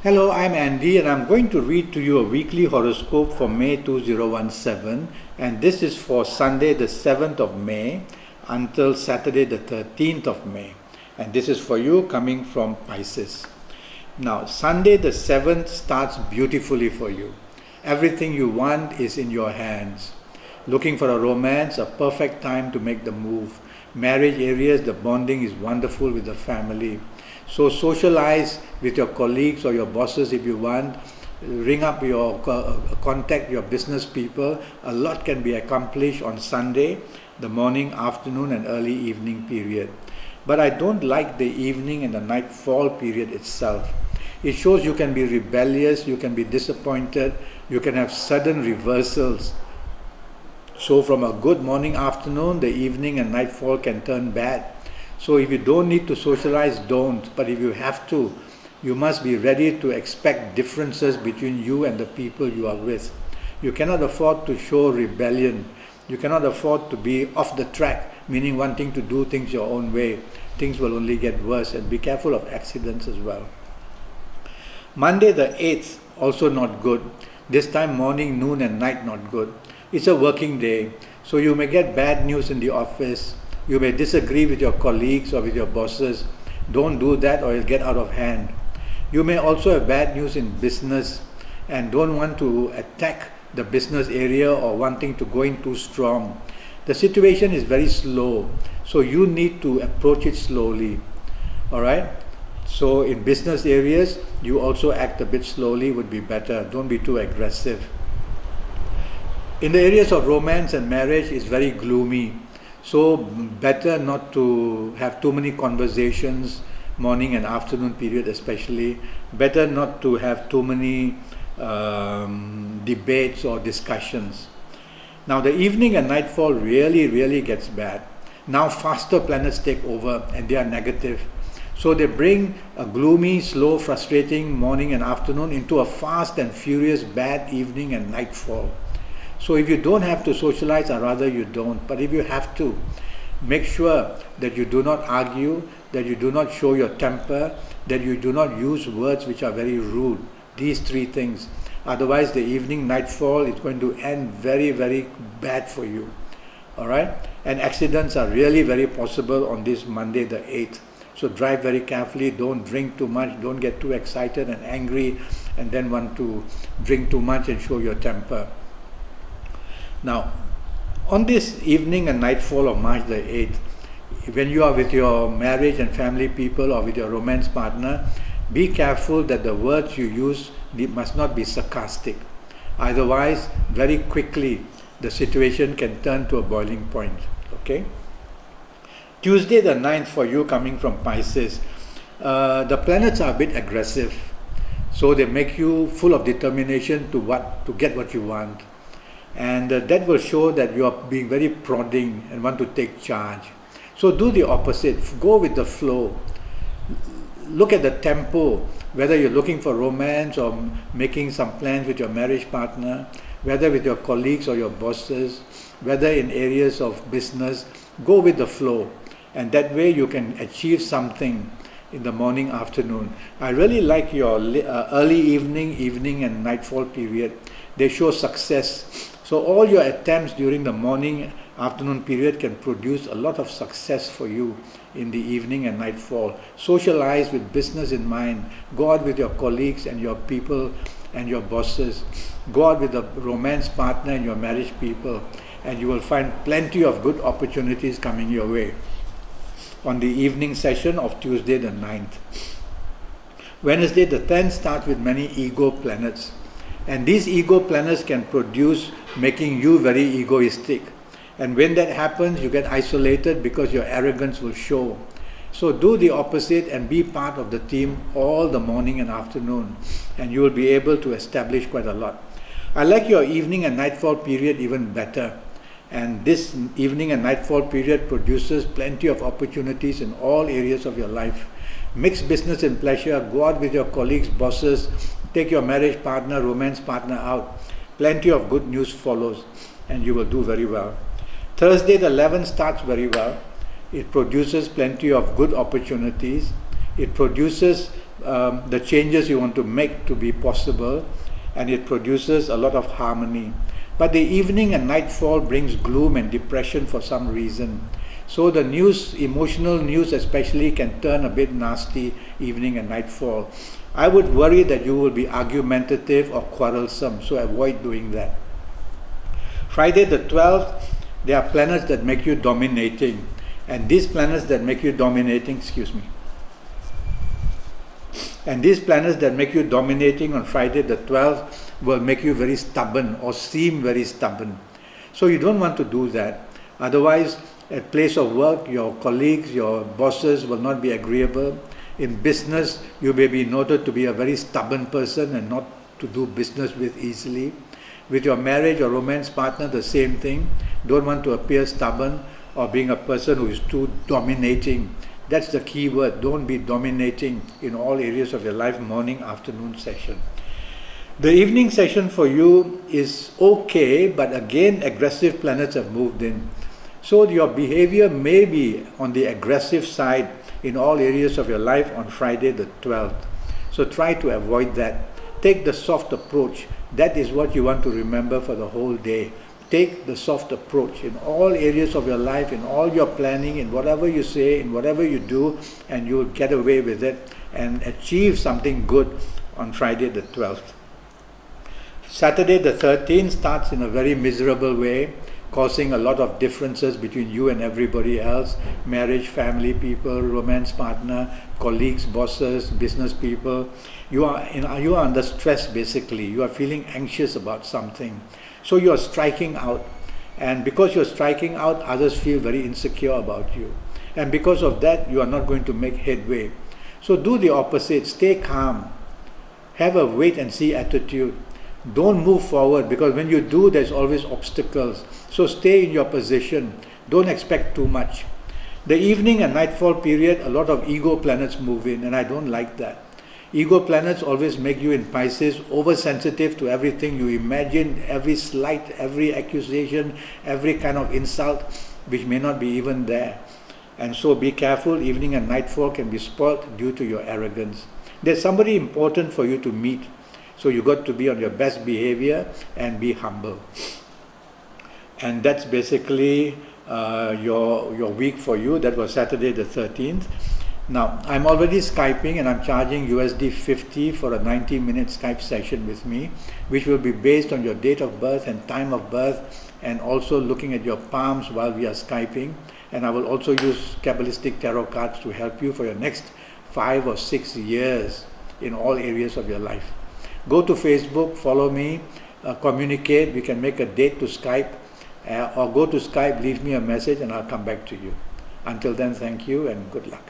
Hello, I'm Andy and I'm going to read to you a weekly horoscope for May 2017, and this is for Sunday the 7th of May until Saturday the 13th of May, and this is for you coming from Pisces. Now, Sunday the 7th starts beautifully for you. Everything you want is in your hands. Looking for a romance, a perfect time to make the move. Marriage areas, the bonding is wonderful with the family. So socialize with your colleagues or your bosses if you want. Ring up your contact your business people. A lot can be accomplished on Sunday, the morning, afternoon and early evening period. But I don't like the evening and the nightfall period itself. It shows you can be rebellious, you can be disappointed, you can have sudden reversals. So from a good morning, afternoon, the evening and nightfall can turn bad. So if you don't need to socialize, don't. But if you have to, you must be ready to expect differences between you and the people you are with. You cannot afford to show rebellion. You cannot afford to be off the track, meaning wanting to do things your own way. Things will only get worse, and be careful of accidents as well. Monday the 8th, also not good. This time morning, noon and night not good. It's a working day, so you may get bad news in the office. You may disagree with your colleagues or with your bosses. Don't do that or it'll get out of hand. You may also have bad news in business and don't want to attack the business area or wanting to go in too strong. The situation is very slow, so you need to approach it slowly. Alright? So in business areas, you also act a bit slowly would be better. Don't be too aggressive. In the areas of romance and marriage, it's very gloomy. So better not to have too many conversations, morning and afternoon period especially. Better not to have too many debates or discussions. Now the evening and nightfall really gets bad. Now faster planets take over and they are negative. So they bring a gloomy, slow, frustrating morning and afternoon into a fast and furious bad evening and nightfall. So if you don't have to socialize, or rather you don't, but if you have to, make sure that you do not argue, that you do not show your temper, that you do not use words which are very rude. These three things. Otherwise the evening nightfall is going to end very bad for you. Alright? And accidents are really very possible on this Monday the 8th. So drive very carefully, don't drink too much, don't get too excited and angry and then want to drink too much and show your temper. Now, on this evening and nightfall of March the 8th, when you are with your marriage and family people or with your romance partner, be careful that the words you use must not be sarcastic. Otherwise, very quickly, the situation can turn to a boiling point. Okay? Tuesday the 9th for you coming from Pisces, the planets are a bit aggressive. So they make you full of determination to get what you want. And that will show that you are being very prodding and want to take charge. So do the opposite. Go with the flow. Look at the tempo, whether you're looking for romance or making some plans with your marriage partner, whether with your colleagues or your bosses, whether in areas of business. Go with the flow. And that way you can achieve something in the morning, afternoon. I really like your early evening and nightfall period. They show success. So all your attempts during the morning, afternoon period can produce a lot of success for you in the evening and nightfall. Socialize with business in mind. Go out with your colleagues and your people and your bosses. Go out with a romance partner and your marriage people, and you will find plenty of good opportunities coming your way on the evening session of Tuesday the 9th. Wednesday the 10th starts with many ego planets. And these ego planets can produce making you very egoistic. And when that happens, you get isolated because your arrogance will show. So do the opposite and be part of the team all the morning and afternoon. And you will be able to establish quite a lot. I like your evening and nightfall period even better. And this evening and nightfall period produces plenty of opportunities in all areas of your life. Mix business and pleasure. Go out with your colleagues, bosses. Take your marriage partner, romance partner out. Plenty of good news follows and you will do very well. Thursday the 11th starts very well. It produces plenty of good opportunities. It produces the changes you want to make to be possible, and it produces a lot of harmony. But the evening and nightfall brings gloom and depression for some reason. So the news, emotional news especially, can turn a bit nasty evening and nightfall. I would worry that you will be argumentative or quarrelsome, so avoid doing that. Friday the 12th, there are planets that make you dominating. And these planets that make you dominating, and these planets that make you dominating on Friday the 12th will make you very stubborn or seem very stubborn. So you don't want to do that. Otherwise, at place of work, your colleagues, your bosses will not be agreeable. In business, you may be noted to be a very stubborn person and not to do business with easily. With your marriage or romance partner, the same thing. Don't want to appear stubborn or being a person who is too dominating. That's the key word. Don't be dominating in all areas of your life, morning, afternoon session. The evening session for you is okay, but again, aggressive planets have moved in. So your behavior may be on the aggressive side in all areas of your life on Friday the 12th. So try to avoid that. Take the soft approach. That is what you want to remember for the whole day. Take the soft approach in all areas of your life, in all your planning, in whatever you say, in whatever you do, and you will get away with it and achieve something good on Friday the 12th. Saturday the 13th starts in a very miserable way, causing a lot of differences between you and everybody else, marriage, family people, romance partner, colleagues, bosses, business people. You are under stress basically. You are feeling anxious about something. So you are striking out. And because you are striking out, others feel very insecure about you. And because of that, you are not going to make headway. So do the opposite. Stay calm. Have a wait and see attitude. Don't move forward, because when you do, there's always obstacles. So stay in your position. Don't expect too much. The evening and nightfall period, a lot of ego planets move in, and I don't like that. Ego planets always make you in Pisces oversensitive to everything. You imagine every slight, every accusation, every kind of insult, which may not be even there. And so be careful. Evening and nightfall can be spoilt due to your arrogance. There's somebody important for you to meet. So you got to be on your best behavior and be humble. And that's basically your week for you. That was Saturday the 13th. Now, I'm already Skyping, and I'm charging USD 50 for a 90-minute Skype session with me, which will be based on your date of birth and time of birth, and also looking at your palms while we are Skyping. And I will also use Kabbalistic tarot cards to help you for your next 5 or 6 years in all areas of your life. Go to Facebook, follow me, communicate. We can make a date to Skype, or go to Skype, leave me a message, and I'll come back to you. Until then, thank you and good luck.